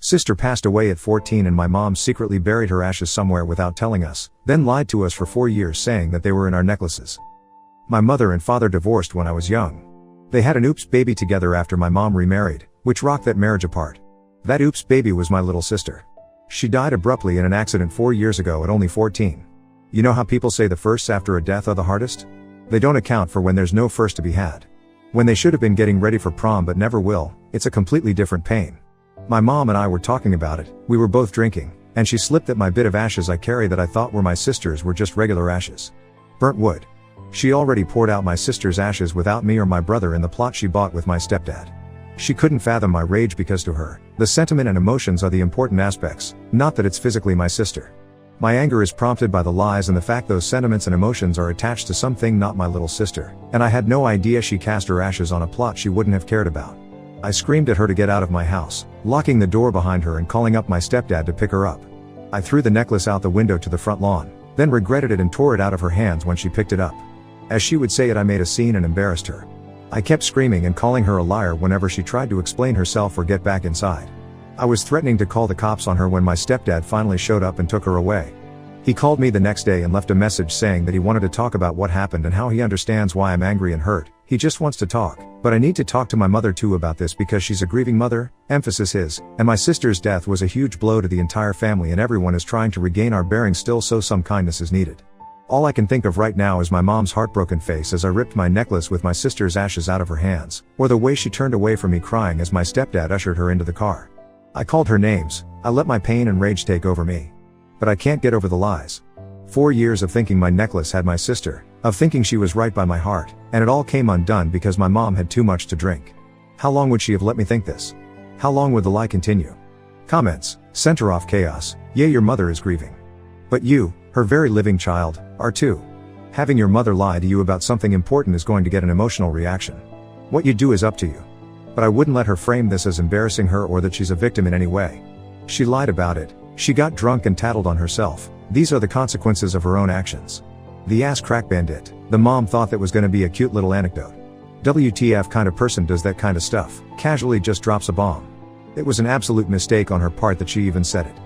Sister passed away at 14 and my mom secretly buried her ashes somewhere without telling us, then lied to us for 4 years saying that they were in our necklaces. My mother and father divorced when I was young. They had an oops baby together after my mom remarried, which rocked that marriage apart. That oops baby was my little sister. She died abruptly in an accident 4 years ago at only 14. You know how people say the firsts after a death are the hardest? They don't account for when there's no first to be had. When they should have been getting ready for prom but never will, it's a completely different pain. My mom and I were talking about it, we were both drinking, and she slipped that my bit of ashes I carry that I thought were my sister's were just regular ashes. Burnt wood. She already poured out my sister's ashes without me or my brother in the plot she bought with my stepdad. She couldn't fathom my rage because to her, the sentiment and emotions are the important aspects, not that it's physically my sister. My anger is prompted by the lies and the fact those sentiments and emotions are attached to something not my little sister, and I had no idea she cast her ashes on a plot she wouldn't have cared about. I screamed at her to get out of my house, locking the door behind her and calling up my stepdad to pick her up. I threw the necklace out the window to the front lawn, then regretted it and tore it out of her hands when she picked it up. As she would say it, I made a scene and embarrassed her. I kept screaming and calling her a liar whenever she tried to explain herself or get back inside. I was threatening to call the cops on her when my stepdad finally showed up and took her away. He called me the next day and left a message saying that he wanted to talk about what happened and how he understands why I'm angry and hurt. He just wants to talk, but I need to talk to my mother too about this because she's a grieving mother, emphasis his, and my sister's death was a huge blow to the entire family and everyone is trying to regain our bearings still, so some kindness is needed. All I can think of right now is my mom's heartbroken face as I ripped my necklace with my sister's ashes out of her hands, or the way she turned away from me crying as my stepdad ushered her into the car. I called her names, I let my pain and rage take over me. But I can't get over the lies. 4 years of thinking my necklace had my sister, of thinking she was right by my heart, and it all came undone because my mom had too much to drink. How long would she have let me think this? How long would the lie continue? Comments, center off chaos, yeah, your mother is grieving. But you, her very living child, are too. Having your mother lie to you about something important is going to get an emotional reaction. What you do is up to you. But I wouldn't let her frame this as embarrassing her or that she's a victim in any way. She lied about it, she got drunk and tattled on herself. These are the consequences of her own actions. The ass crack bandit, the mom thought that was gonna be a cute little anecdote. WTF kind of person does that kind of stuff, casually just drops a bomb. It was an absolute mistake on her part that she even said it.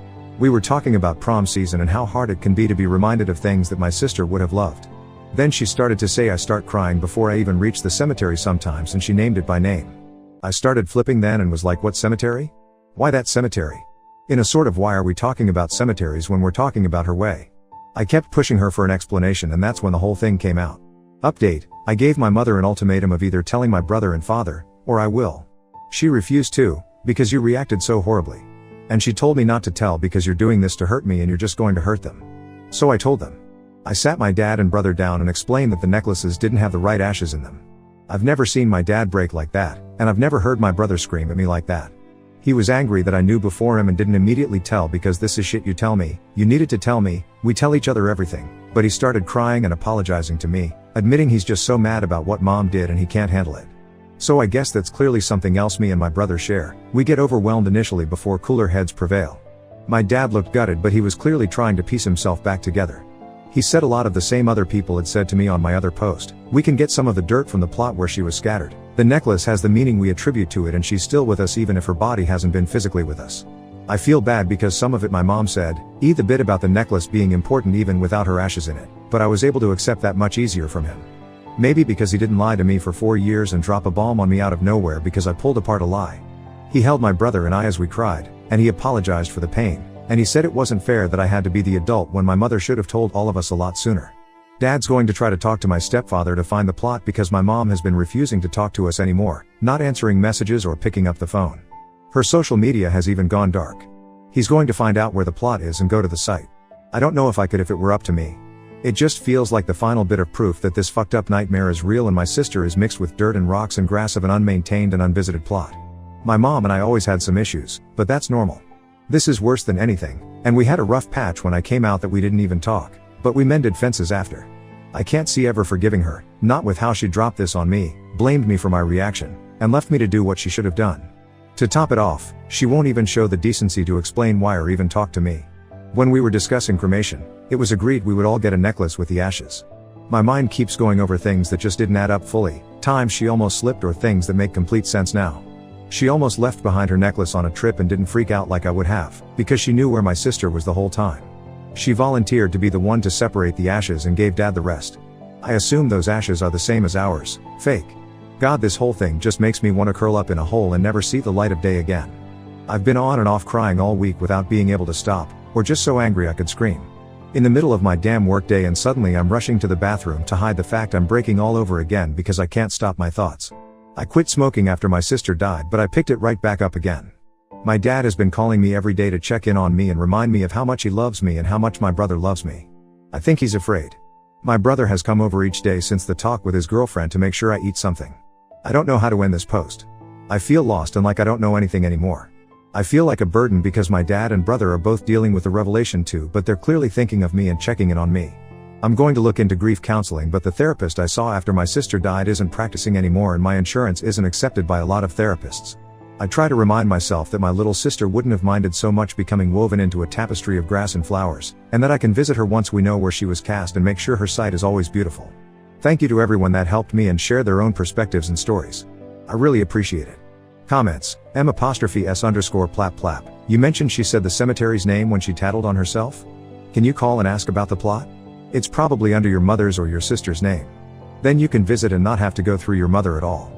We were talking about prom season and how hard it can be to be reminded of things that my sister would have loved. Then she started to say I start crying before I even reach the cemetery sometimes and she named it by name. I started flipping then and was like, what cemetery? Why that cemetery? In a sort of why are we talking about cemeteries when we're talking about her way? I kept pushing her for an explanation and that's when the whole thing came out. Update, I gave my mother an ultimatum of either telling my brother and father, or I will. She refused to, because you reacted so horribly. And she told me not to tell because you're doing this to hurt me and you're just going to hurt them. So I told them. I sat my dad and brother down and explained that the necklaces didn't have the right ashes in them. I've never seen my dad break like that, and I've never heard my brother scream at me like that. He was angry that I knew before him and didn't immediately tell because this is shit you tell me, you needed to tell me, we tell each other everything, but he started crying and apologizing to me, admitting he's just so mad about what mom did and he can't handle it. So I guess that's clearly something else me and my brother share, we get overwhelmed initially before cooler heads prevail. My dad looked gutted but he was clearly trying to piece himself back together. He said a lot of the same other people had said to me on my other post, we can get some of the dirt from the plot where she was scattered. The necklace has the meaning we attribute to it and she's still with us even if her body hasn't been physically with us. I feel bad because some of it my mom said, the bit about the necklace being important even without her ashes in it, but I was able to accept that much easier from him. Maybe because he didn't lie to me for 4 years and drop a bomb on me out of nowhere because I pulled apart a lie. He held my brother and I as we cried, and he apologized for the pain, and he said it wasn't fair that I had to be the adult when my mother should have told all of us a lot sooner. Dad's going to try to talk to my stepfather to find the plot because my mom has been refusing to talk to us anymore, not answering messages or picking up the phone. Her social media has even gone dark. He's going to find out where the plot is and go to the site. I don't know if I could if it were up to me. It just feels like the final bit of proof that this fucked up nightmare is real and my sister is mixed with dirt and rocks and grass of an unmaintained and unvisited plot. My mom and I always had some issues, but that's normal. This is worse than anything, and we had a rough patch when I came out that we didn't even talk, but we mended fences after. I can't see ever forgiving her, not with how she dropped this on me, blamed me for my reaction, and left me to do what she should have done. To top it off, she won't even show the decency to explain why or even talk to me. When we were discussing cremation, it was agreed we would all get a necklace with the ashes. My mind keeps going over things that just didn't add up fully, times she almost slipped or things that make complete sense now. She almost left behind her necklace on a trip and didn't freak out like I would have, because she knew where my sister was the whole time. She volunteered to be the one to separate the ashes and gave Dad the rest. I assume those ashes are the same as ours, fake. God, this whole thing just makes me want to curl up in a hole and never see the light of day again. I've been on and off crying all week without being able to stop, or just so angry I could scream. In the middle of my damn workday and suddenly I'm rushing to the bathroom to hide the fact I'm breaking all over again because I can't stop my thoughts. I quit smoking after my sister died, but I picked it right back up again. My dad has been calling me every day to check in on me and remind me of how much he loves me and how much my brother loves me. I think he's afraid. My brother has come over each day since the talk with his girlfriend to make sure I eat something. I don't know how to end this post. I feel lost and like I don't know anything anymore. I feel like a burden because my dad and brother are both dealing with the revelation too, but they're clearly thinking of me and checking in on me. I'm going to look into grief counseling, but the therapist I saw after my sister died isn't practicing anymore and my insurance isn't accepted by a lot of therapists. I try to remind myself that my little sister wouldn't have minded so much becoming woven into a tapestry of grass and flowers, and that I can visit her once we know where she was cast and make sure her sight is always beautiful. Thank you to everyone that helped me and shared their own perspectives and stories. I really appreciate it. Comments, M_S_plap. You mentioned she said the cemetery's name when she tattled on herself? Can you call and ask about the plot? It's probably under your mother's or your sister's name. Then you can visit and not have to go through your mother at all.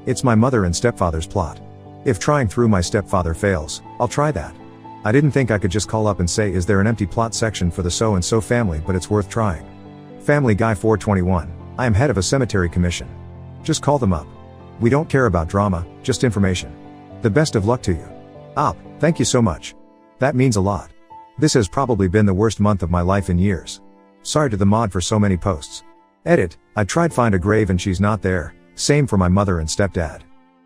It's my mother and stepfather's plot. If trying through my stepfather fails, I'll try that. I didn't think I could just call up and say, is there an empty plot section for the so-and-so family, but it's worth trying. Family Guy 421, I am head of a cemetery commission. Just call them up. We don't care about drama, just information. The best of luck to you. Thank you so much. That means a lot. This has probably been the worst month of my life in years. Sorry to the mod for so many posts. Edit, I tried find a grave and she's not there, same for my mother and stepdad.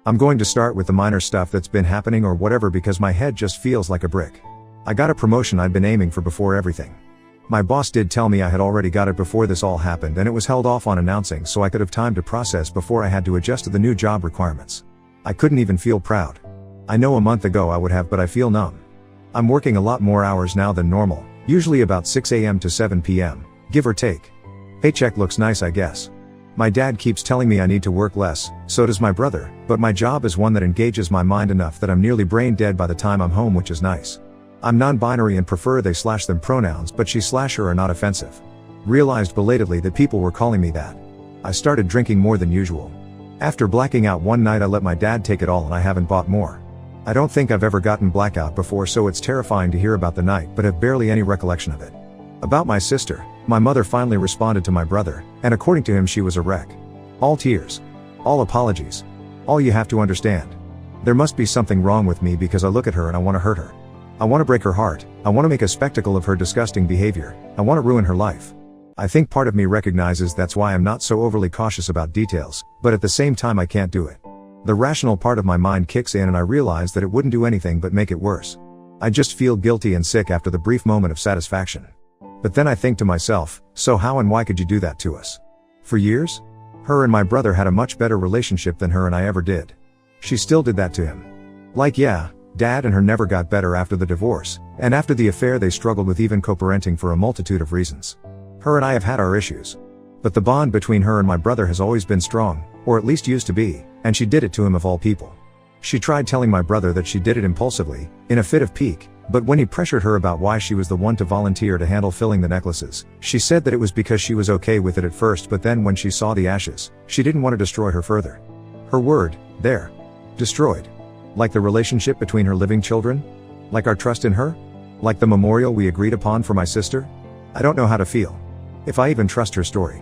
I'm going to start with the minor stuff that's been happening or whatever because my head just feels like a brick. I got a promotion I'd been aiming for before everything. My boss did tell me I had already got it before this all happened and it was held off on announcing so I could have time to process before I had to adjust to the new job requirements. I couldn't even feel proud. I know a month ago I would have, but I feel numb. I'm working a lot more hours now than normal, usually about 6 a.m. to 7 p.m., give or take. Paycheck looks nice, I guess. My dad keeps telling me I need to work less, so does my brother, but my job is one that engages my mind enough that I'm nearly brain dead by the time I'm home, which is nice. I'm non-binary and prefer they/them pronouns, but she/her are not offensive. Realized belatedly that people were calling me that. I started drinking more than usual. After blacking out one night I let my dad take it all and I haven't bought more. I don't think I've ever gotten blackout before, so it's terrifying to hear about the night but have barely any recollection of it. About my sister, my mother finally responded to my brother, and according to him she was a wreck. All tears. All apologies. All you have to understand. There must be something wrong with me because I look at her and I want to hurt her. I want to break her heart, I want to make a spectacle of her disgusting behavior, I want to ruin her life. I think part of me recognizes that's why I'm not so overly cautious about details, but at the same time I can't do it. The rational part of my mind kicks in and I realize that it wouldn't do anything but make it worse. I just feel guilty and sick after the brief moment of satisfaction. But then I think to myself, so how and why could you do that to us? For years? Her and my brother had a much better relationship than her and I ever did. She still did that to him. Like, yeah, Dad and her never got better after the divorce, and after the affair they struggled with even co-parenting for a multitude of reasons. Her and I have had our issues. But the bond between her and my brother has always been strong, or at least used to be, and she did it to him of all people. She tried telling my brother that she did it impulsively, in a fit of pique, but when he pressured her about why she was the one to volunteer to handle filling the necklaces, she said that it was because she was okay with it at first, but then when she saw the ashes, she didn't want to destroy her further. Her word, there. Destroyed. Like the relationship between her living children? Like our trust in her? Like the memorial we agreed upon for my sister? I don't know how to feel. If I even trust her story.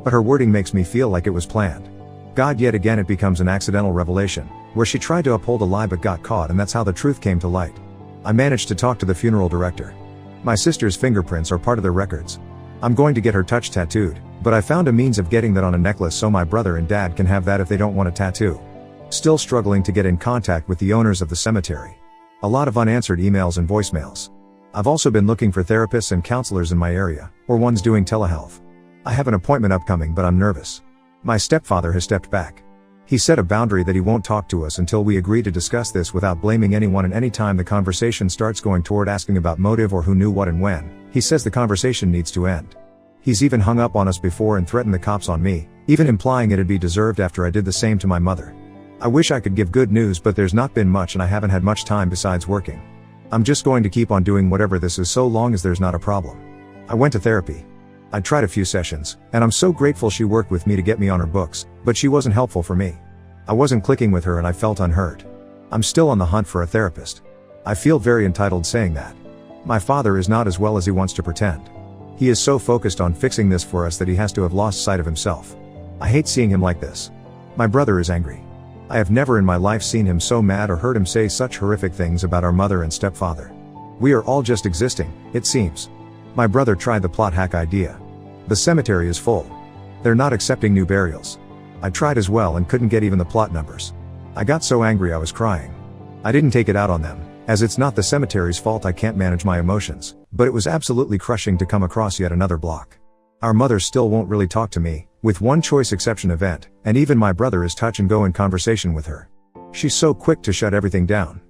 But her wording makes me feel like it was planned. God, yet again it becomes an accidental revelation, where she tried to uphold a lie but got caught, and that's how the truth came to light. I managed to talk to the funeral director. My sister's fingerprints are part of their records. I'm going to get her touch tattooed, but I found a means of getting that on a necklace so my brother and dad can have that if they don't want a tattoo. Still struggling to get in contact with the owners of the cemetery. A lot of unanswered emails and voicemails. I've also been looking for therapists and counselors in my area, or ones doing telehealth. I have an appointment upcoming, but I'm nervous. My stepfather has stepped back. He set a boundary that he won't talk to us until we agree to discuss this without blaming anyone, and any time the conversation starts going toward asking about motive or who knew what and when, he says the conversation needs to end. He's even hung up on us before and threatened the cops on me, even implying it'd be deserved after I did the same to my mother. I wish I could give good news, but there's not been much and I haven't had much time besides working. I'm just going to keep on doing whatever this is so long as there's not a problem. I went to therapy. I tried a few sessions, and I'm so grateful she worked with me to get me on her books, but she wasn't helpful for me. I wasn't clicking with her and I felt unheard. I'm still on the hunt for a therapist. I feel very entitled saying that. My father is not as well as he wants to pretend. He is so focused on fixing this for us that he has to have lost sight of himself. I hate seeing him like this. My brother is angry. I have never in my life seen him so mad or heard him say such horrific things about our mother and stepfather. We are all just existing, it seems. My brother tried the plot hack idea. The cemetery is full. They're not accepting new burials. I tried as well and couldn't get even the plot numbers. I got so angry I was crying. I didn't take it out on them, as it's not the cemetery's fault I can't manage my emotions, but it was absolutely crushing to come across yet another block. Our mother still won't really talk to me, with one choice exception event, and even my brother is touch and go in conversation with her. She's so quick to shut everything down.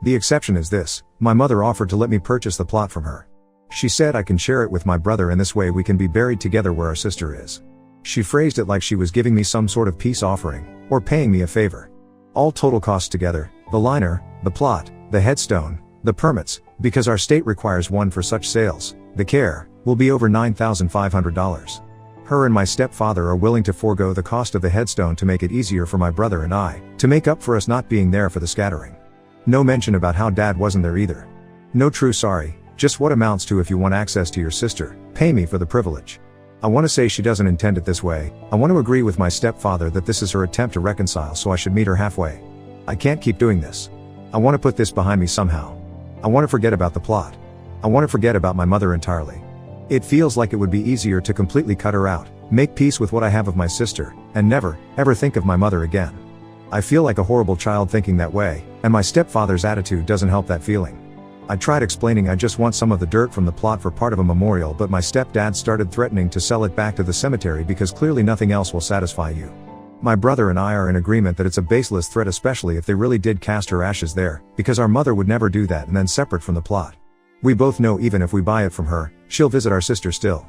The exception is this: my mother offered to let me purchase the plot from her. She said I can share it with my brother and this way we can be buried together where our sister is. She phrased it like she was giving me some sort of peace offering, or paying me a favor. All total costs together, the liner, the plot, the headstone, the permits, because our state requires one for such sales, the care, will be over $9,500. Her and my stepfather are willing to forego the cost of the headstone to make it easier for my brother and I, to make up for us not being there for the scattering. No mention about how dad wasn't there either. No true sorry, just what amounts to if you want access to your sister, pay me for the privilege. I want to say she doesn't intend it this way. I want to agree with my stepfather that this is her attempt to reconcile, so I should meet her halfway. I can't keep doing this. I want to put this behind me somehow. I want to forget about the plot. I want to forget about my mother entirely. It feels like it would be easier to completely cut her out, make peace with what I have of my sister, and never, ever think of my mother again. I feel like a horrible child thinking that way, and my stepfather's attitude doesn't help that feeling. I tried explaining I just want some of the dirt from the plot for part of a memorial, but my stepdad started threatening to sell it back to the cemetery because clearly nothing else will satisfy you. My brother and I are in agreement that it's a baseless threat, especially if they really did cast her ashes there, because our mother would never do that and then separate from the plot. We both know even if we buy it from her, she'll visit our sister still.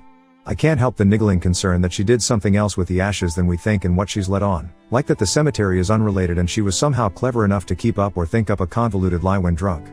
I can't help the niggling concern that she did something else with the ashes than we think and what she's let on, like that the cemetery is unrelated and she was somehow clever enough to keep up or think up a convoluted lie when drunk.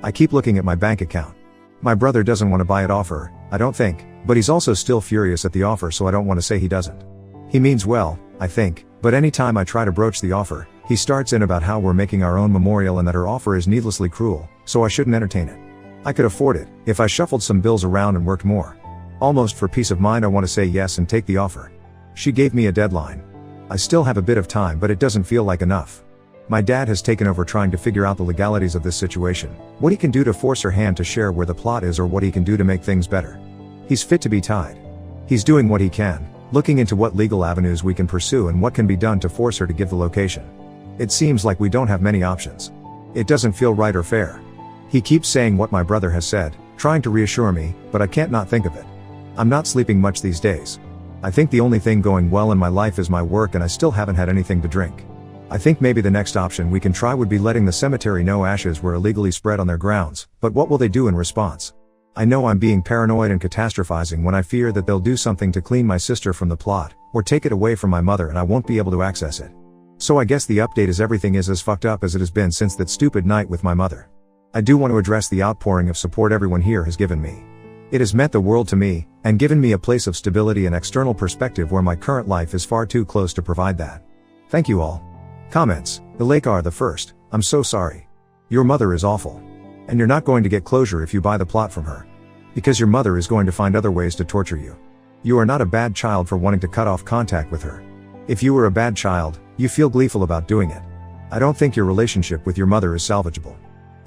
I keep looking at my bank account. My brother doesn't want to buy it off her, I don't think, but he's also still furious at the offer, so I don't want to say he doesn't. He means well, I think, but anytime I try to broach the offer, he starts in about how we're making our own memorial and that her offer is needlessly cruel, so I shouldn't entertain it. I could afford it, if I shuffled some bills around and worked more. Almost for peace of mind I want to say yes and take the offer. She gave me a deadline. I still have a bit of time, but it doesn't feel like enough. My dad has taken over trying to figure out the legalities of this situation, what he can do to force her hand to share where the plot is or what he can do to make things better. He's fit to be tied. He's doing what he can, looking into what legal avenues we can pursue and what can be done to force her to give the location. It seems like we don't have many options. It doesn't feel right or fair. He keeps saying what my brother has said, trying to reassure me, but I can't not think of it. I'm not sleeping much these days. I think the only thing going well in my life is my work and I still haven't had anything to drink. I think maybe the next option we can try would be letting the cemetery know ashes were illegally spread on their grounds, but what will they do in response? I know I'm being paranoid and catastrophizing when I fear that they'll do something to clean my sister from the plot, or take it away from my mother and I won't be able to access it. So I guess the update is everything is as fucked up as it has been since that stupid night with my mother. I do want to address the outpouring of support everyone here has given me. It has meant the world to me, and given me a place of stability and external perspective where my current life is far too close to provide that. Thank you all. Comments. Ilakar the first, I'm so sorry. Your mother is awful. And you're not going to get closure if you buy the plot from her. Because your mother is going to find other ways to torture you. You are not a bad child for wanting to cut off contact with her. If you were a bad child, you feel gleeful about doing it. I don't think your relationship with your mother is salvageable.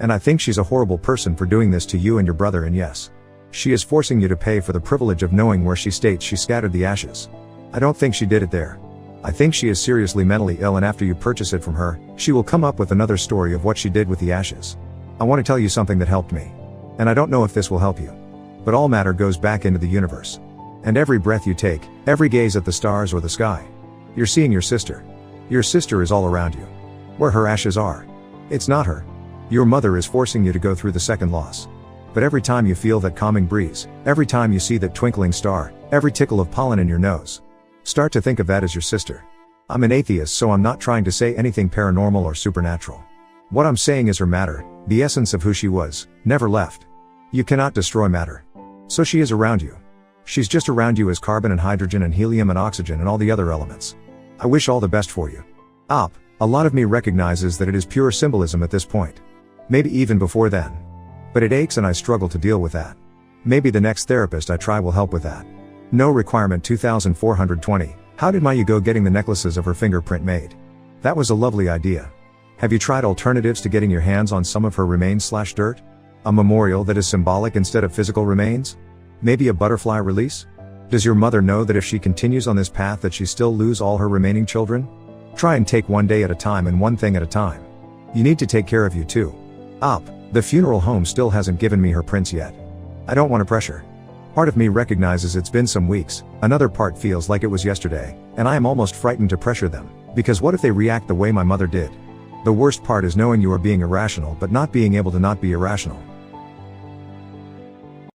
And I think she's a horrible person for doing this to you and your brother, and yes, she is forcing you to pay for the privilege of knowing where she states she scattered the ashes. I don't think she did it there. I think she is seriously mentally ill, and after you purchase it from her, she will come up with another story of what she did with the ashes. I want to tell you something that helped me. And I don't know if this will help you. But all matter goes back into the universe. And every breath you take, every gaze at the stars or the sky, you're seeing your sister. Your sister is all around you. Where her ashes are. It's not her. Your mother is forcing you to go through the second loss. But every time you feel that calming breeze, every time you see that twinkling star, every tickle of pollen in your nose, start to think of that as your sister. I'm an atheist, so I'm not trying to say anything paranormal or supernatural. What I'm saying is her matter, the essence of who she was, never left. You cannot destroy matter. So she is around you. She's just around you as carbon and hydrogen and helium and oxygen and all the other elements. I wish all the best for you. A lot of me recognizes that it is pure symbolism at this point. Maybe even before then. But it aches and I struggle to deal with that. Maybe the next therapist I try will help with that. No requirement 2420. How did Maya go getting the necklaces of her fingerprint made? That was a lovely idea. Have you tried alternatives to getting your hands on some of her remains/dirt? A memorial that is symbolic instead of physical remains? Maybe a butterfly release? Does your mother know that if she continues on this path that she still lose all her remaining children? Try and take one day at a time and one thing at a time. You need to take care of you too. The funeral home still hasn't given me her prints yet. I don't want to pressure. Part of me recognizes it's been some weeks, another part feels like it was yesterday, and I am almost frightened to pressure them, because what if they react the way my mother did? The worst part is knowing you are being irrational but not being able to not be irrational.